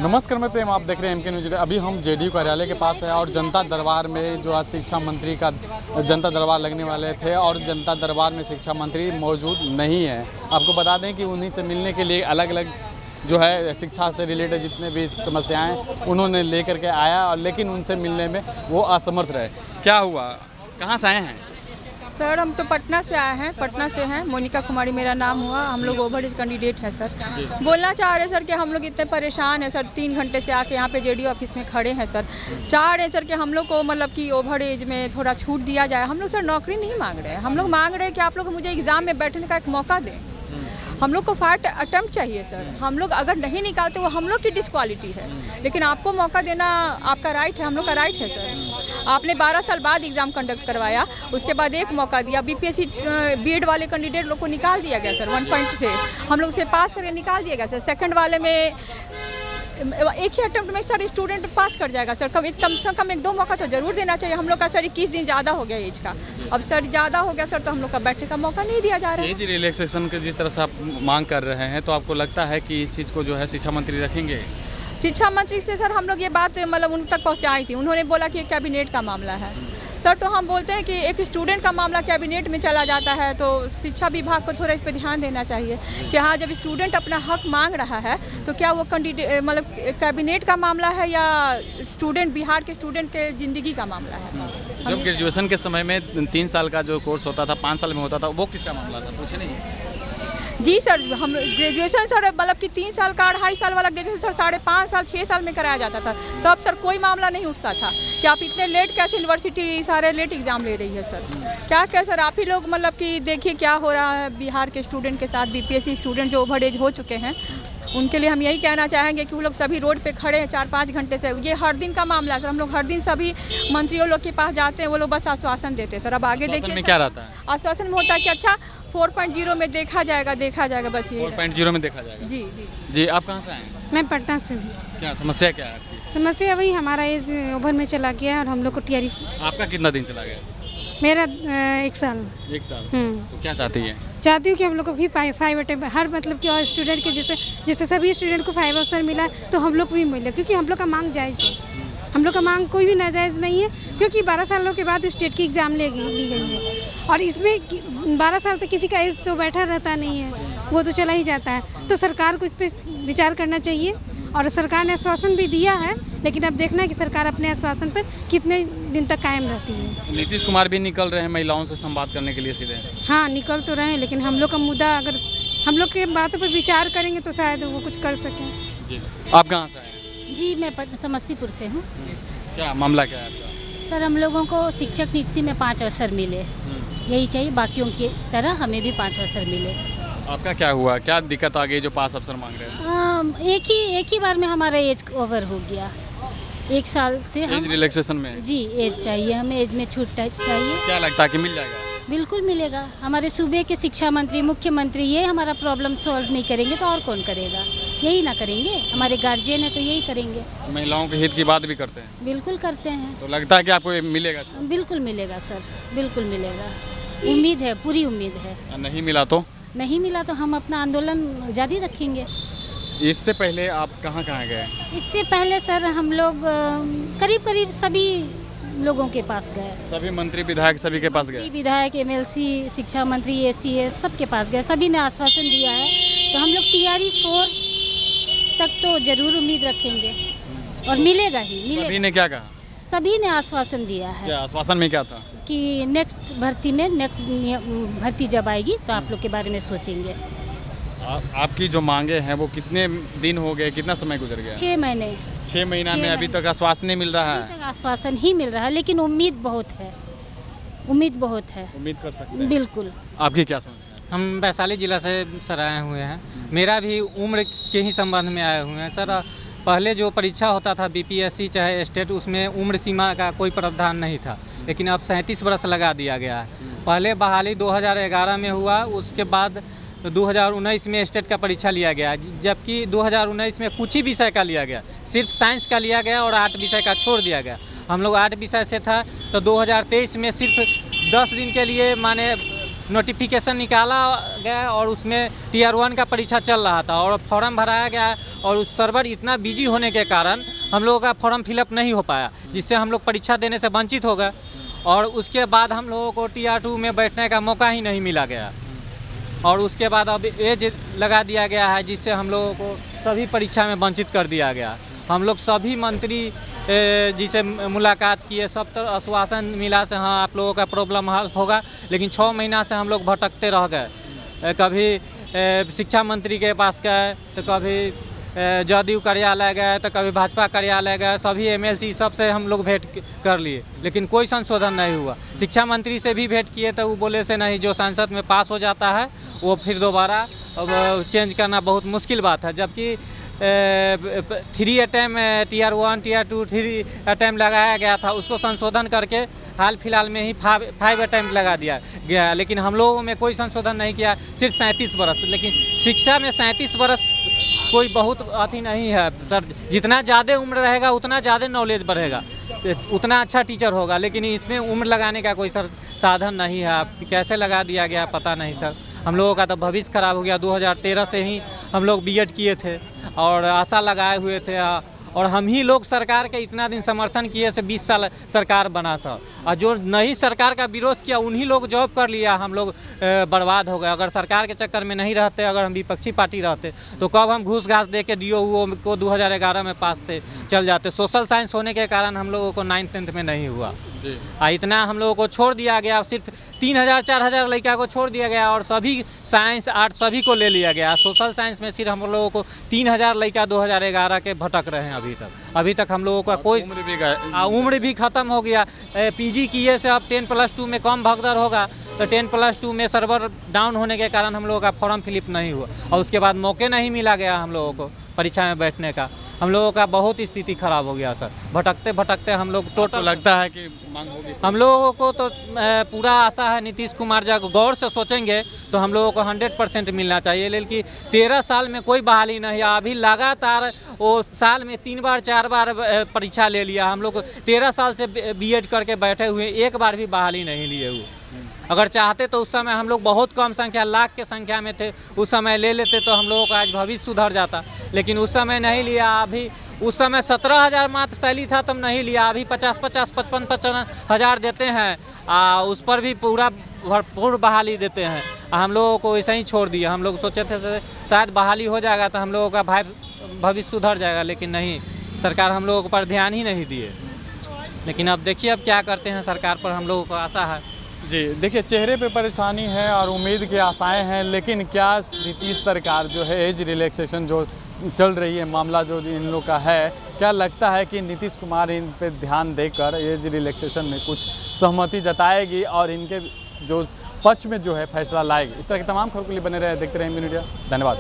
नमस्कार, मैं प्रेम, आप देख रहे हैं एमके न्यूज। अभी हम जेडीयू कार्यालय के पास है और जनता दरबार में जो आज शिक्षा मंत्री का जनता दरबार लगने वाले थे और जनता दरबार में शिक्षा मंत्री मौजूद नहीं है। आपको बता दें कि उन्हीं से मिलने के लिए अलग अलग जो है शिक्षा से रिलेटेड जितने भी समस्याएं उन्होंने लेकर के आया और लेकिन उनसे मिलने में वो असमर्थ रहे। क्या हुआ, कहाँ से आए हैं? सर हम तो पटना से आए हैं, पटना से हैं। मोनिका कुमारी मेरा नाम हुआ। हम लोग ओवरएज कैंडिडेट हैं सर। बोलना चाह रहे सर कि हम लोग इतने परेशान हैं सर, 3 घंटे से आके यहाँ पे जेडीयू ऑफिस में खड़े हैं सर। चाह रहे सर कि हम लोग को मतलब कि ओवरएज में थोड़ा छूट दिया जाए। हम लोग सर नौकरी नहीं मांग रहे हैं, हम लोग मांग रहे हैं कि आप लोग मुझे एग्ज़ाम में बैठने का एक मौका दें। हम लोग को फर्स्ट अटेम्प्ट चाहिए सर। हम लोग अगर नहीं निकालते वो हम लोग की डिस्क्वालिटी है, लेकिन आपको मौका देना आपका राइट है, हम लोग का राइट है सर। आपने 12 साल बाद एग्ज़ाम कंडक्ट करवाया, उसके बाद एक मौका दिया। बीपीएससी बीएड वाले कैंडिडेट लोग को निकाल दिया गया सर 1 पॉइंट से। हम लोग उसे पास करके निकाल दिया गया सर। सेकंड वाले में एक ही अटेम्प्ट में सर स्टूडेंट पास कर जाएगा सर। कम से कम 1-2 मौका तो ज़रूर देना चाहिए। हम लोग का सर 21 दिन ज़्यादा हो गया एज का। अब सर ज़्यादा हो गया सर तो हम लोग का बैठने का मौका नहीं दिया जा रहा है। एज रिलैक्सेशन के जिस तरह से आप मांग कर रहे हैं, तो आपको लगता है कि इस चीज़ को जो है शिक्षा मंत्री रखेंगे? शिक्षा मंत्री से सर हम लोग ये बात मतलब उन तक पहुँचाई थी। उन्होंने बोला कि कैबिनेट का मामला है सर। तो हम बोलते हैं कि एक स्टूडेंट का मामला कैबिनेट में चला जाता है तो शिक्षा विभाग को थोड़ा इस पर ध्यान देना चाहिए कि हाँ, जब स्टूडेंट अपना हक मांग रहा है तो क्या वो कैंडिडेट मतलब कैबिनेट का मामला है या स्टूडेंट बिहार के स्टूडेंट के ज़िंदगी का मामला है। जब ग्रेजुएशन के समय में 3 साल का जो कोर्स होता था 5 साल में होता था, वो किसका मामला था, पूछे नहीं? जी सर, हम ग्रेजुएशन सर मतलब कि 3 साल का 2.5 साल वाला ग्रेजुएशन सर 5.5 साल 6 साल में कराया जाता था। तो अब सर कोई मामला नहीं उठता था कि आप इतने लेट कैसे यूनिवर्सिटी सारे लेट एग्ज़ाम ले रही है सर। क्या सर आप ही लोग मतलब कि देखिए क्या हो रहा है बिहार के स्टूडेंट के साथ। बीपीएससी स्टूडेंट जो ओवरएज हो चुके हैं उनके लिए हम यही कहना चाहेंगे कि वो लोग सभी रोड पे खड़े हैं 4-5 घंटे से। ये हर दिन का मामला है सर। हम लोग हर दिन सभी मंत्रियों लोग के पास जाते हैं, वो लोग बस आश्वासन देते हैं सर। अब आगे देखिए में क्या रहता है? आश्वासन में होता है कि अच्छा 4.0 में देखा जाएगा बस ये 4.0 में देखा जाएगा। जी, आप कहाँ से आए हैं? मैं पटना से हूँ। क्या समस्या क्या है आपकी? समस्या वही हमारा एज ओवर में चला गया है और हम लोग को टीआरई। आपका कितना दिन चला गया? मेरा 1 साल। 1 साल। तो क्या चाहती है? चाहती हूँ कि हम लोग को भी 5 अटेम्प्ट हर मतलब कि और स्टूडेंट के जैसे सभी स्टूडेंट को 5 अवसर मिला तो हम लोग को भी मिले, क्योंकि हम लोग का मांग जायज़ है। हम लोग का मांग कोई भी नाजायज़ नहीं है, क्योंकि 12 सालों के बाद स्टेट की एग्ज़ाम ली गई है और इसमें 12 साल तक किसी का एज तो बैठा रहता नहीं है, वो तो चला ही जाता है। तो सरकार को इस पर विचार करना चाहिए और सरकार ने आश्वासन भी दिया है, लेकिन अब देखना है कि सरकार अपने आश्वासन पर कितने दिन तक कायम रहती है। नीतीश कुमार भी निकल रहे हैं महिलाओं से संवाद करने के लिए सीधे। हाँ, निकल तो रहे हैं, लेकिन हम लोग का मुद्दा अगर हम लोग के बातों पर विचार करेंगे तो शायद वो कुछ कर सकें। जी, आप कहाँ से आए? जी, मैं समस्तीपुर से हूँ। क्या मामला क्या है आपका? सर हम लोगों को शिक्षक नियुक्ति में 5 अवसर मिले, यही चाहिए, बाकियों की तरह हमें भी 5 अवसर मिले। आपका क्या हुआ, क्या दिक्कत आ गई जो 5 अवसर मांग रहे हैं? एक ही बार में हमारा एज ओवर हो गया। 1 साल से एज रिलैक्सेशन में? जी, एज चाहिए हमें, एज में छूट चाहिए। क्या लगता है कि मिल जाएगा? बिल्कुल मिलेगा। हमारे सूबे के शिक्षा मंत्री, मुख्यमंत्री ये हमारा प्रॉब्लम सॉल्व नहीं करेंगे तो और कौन करेगा? यही ना करेंगे, हमारे गार्जियन है तो यही करेंगे। महिलाओं के हित की बात भी करते हैं? बिल्कुल करते हैं। तो लगता है कि आपको ये मिलेगा? बिल्कुल मिलेगा सर, बिल्कुल मिलेगा। उम्मीद है, पूरी उम्मीद है। नहीं मिला तो? नहीं मिला तो हम अपना आंदोलन जारी रखेंगे। इससे पहले आप कहाँ गए? इससे पहले सर हम लोग करीब सभी लोगों के पास गए। सभी मंत्री विधायक सभी के पास गए? विधायक, एमएलसी, शिक्षा मंत्री, एसीएस सबके पास गए। सभी ने आश्वासन दिया है, तो हम लोग टीआरई 4 तक तो जरूर उम्मीद रखेंगे और मिलेगा ही मिलेगा। सभी ने क्या कहा? सभी ने आश्वासन दिया है। क्या आश्वासन में क्या था? कि नेक्स्ट भर्ती जब आएगी तो आप लोग के बारे में सोचेंगे। आपकी जो मांगे हैं वो कितने दिन हो गए, कितना समय गुजर गया? 6 महीने। 6 महीना में अभी तक आश्वासन नहीं मिल रहा है? अभी तक आश्वासन ही मिल रहा है, लेकिन उम्मीद बहुत है। उम्मीद कर सकते हैं। बिल्कुल। आपकी क्या समस्या है? हम वैशाली जिला से सर आए हुए हैं। मेरा भी उम्र के ही संबंध में आए हुए हैं सर। पहले जो परीक्षा होता था बीपीएससी चाहे स्टेट, उसमें उम्र सीमा का कोई प्रावधान नहीं था, लेकिन अब 37 वर्ष लगा दिया गया है। पहले बहाली 2011 में हुआ, उसके बाद 2019 में स्टेट का परीक्षा लिया गया, जबकि 2019 में कुछ ही विषय का लिया गया, सिर्फ साइंस का लिया गया और 8 विषय का छोड़ दिया गया। हम लोग 8 विषय से था, तो 2023 में सिर्फ 10 दिन के लिए माने नोटिफिकेशन निकाला गया और उसमें टीयर 1 का परीक्षा चल रहा था और फॉर्म भराया गया और उस सर्वर इतना बिजी होने के कारण हम लोगों का फॉर्म फिलअप नहीं हो पाया, जिससे हम लोग परीक्षा देने से वंचित हो गए और उसके बाद हम लोगों को टीयर 2 में बैठने का मौका ही नहीं मिला गया और उसके बाद अब एज लगा दिया गया है, जिससे हम लोगों को सभी परीक्षा में वंचित कर दिया गया। हम लोग सभी मंत्री जिसे मुलाकात किए, सब तरह आश्वासन मिला से हाँ आप लोगों का प्रॉब्लम हल होगा, लेकिन 6 महीना से हम लोग भटकते रह गए। कभी शिक्षा मंत्री के पास गए तो कभी जदयू कार्यालय गए तो कभी भाजपा कार्यालय गए, सभी MLC सब से हम लोग भेंट कर लिए, लेकिन कोई संशोधन नहीं हुआ। शिक्षा मंत्री से भी भेंट किए तो वो बोले से नहीं, जो संसद में पास हो जाता है वो फिर दोबारा चेंज करना बहुत मुश्किल बात है, जबकि 3 अटैम्प्ट टीयर 1 टीयर 2 3 अटैम्प्ट लगाया गया था, उसको संशोधन करके हाल फिलहाल में ही 5 अटैम्प्ट लगा दिया गया, लेकिन हम लोगों में कोई संशोधन नहीं किया, सिर्फ 37 बरस। लेकिन शिक्षा में 37 बरस कोई बहुत अति नहीं है सर, जितना ज़्यादा उम्र रहेगा उतना ज़्यादा नॉलेज बढ़ेगा, उतना अच्छा टीचर होगा, लेकिन इसमें उम्र लगाने का कोई सर साधन नहीं है। आप कैसे लगा दिया गया पता नहीं सर। हम लोगों का तो भविष्य खराब हो गया। 2013 से ही हम लोग B.Ed किए थे और आशा लगाए हुए थे और हम ही लोग सरकार के इतना दिन समर्थन किए से 20 साल सरकार बना सर, और जो नई सरकार का विरोध किया उन्हीं लोग जॉब कर लिया, हम लोग बर्बाद हो गए। अगर सरकार के चक्कर में नहीं रहते, अगर हम विपक्षी पार्टी रहते तो कब हम घूस घास दे के DO को 2011 में पास थे चल जाते। सोशल साइंस होने के कारण हम लोगों को 9th 10th में नहीं हुआ, इतना हम लोगों को छोड़ दिया गया। सिर्फ 3000-4000 लड़का को छोड़ दिया गया और सभी साइंस आर्ट सभी को ले लिया गया। सोशल साइंस में सिर्फ हम लोगों को 3000 लड़का 2011 के भटक रहे हैं अभी तक हम लोगों का कोई उम्र भी ख़त्म हो गया। PG किए से अब 10+2 में कम भगदड़ होगा, तो 10+2 में सर्वर डाउन होने के कारण हम लोगों का फॉर्म फिलिप नहीं हुआ और उसके बाद मौके नहीं मिला गया हम लोगों को परीक्षा में बैठने का। हम लोगों का बहुत स्थिति खराब हो गया सर, भटकते भटकते हम लोग टोटल लगता है कि मांग होगी। हम लोगों को तो पूरा आशा है नीतीश कुमार जब गौर से सोचेंगे तो हम लोगों को 100% मिलना चाहिए, लेकिन 13 साल में कोई बहाली नहीं है। अभी लगातार वो साल में 3 बार 4 बार परीक्षा ले लिया। हम लोग 13 साल से B.Ed करके बैठे हुए, एक बार भी बहाली नहीं लिए हुए। अगर चाहते तो उस समय हम लोग बहुत कम संख्या, लाख के संख्या में थे, उस समय ले लेते तो हम लोगों का आज भविष्य सुधर जाता, लेकिन उस समय नहीं लिया। अभी उस समय 17,000 मात्र सैली था तब नहीं लिया, अभी 50-50 55-55 हज़ार देते हैं, उस पर भी पूरा भरपूर बहाली देते हैं। हम लोगों को ऐसे ही छोड़ दिया। हम लोग सोचे थे शायद बहाली हो जाएगा तो हम लोगों का भविष्य सुधर जाएगा, लेकिन नहीं, सरकार हम लोगों पर ध्यान ही नहीं दिए। लेकिन अब देखिए अब क्या करते हैं, सरकार पर हम लोगों को आशा है। जी देखिए, चेहरे पे परेशानी है और उम्मीद की आशाएं हैं, लेकिन क्या नीतीश सरकार जो है एज रिलैक्सेशन जो चल रही है, मामला जो इन लोग का है, क्या लगता है कि नीतीश कुमार इन पे ध्यान देकर एज रिलैक्सेशन में कुछ सहमति जताएगी और इनके जो पक्ष में जो है फैसला लाएगी? इस तरह के तमाम खबरों के लिए बने रहे, देखते रहें MB मीडिया। धन्यवाद।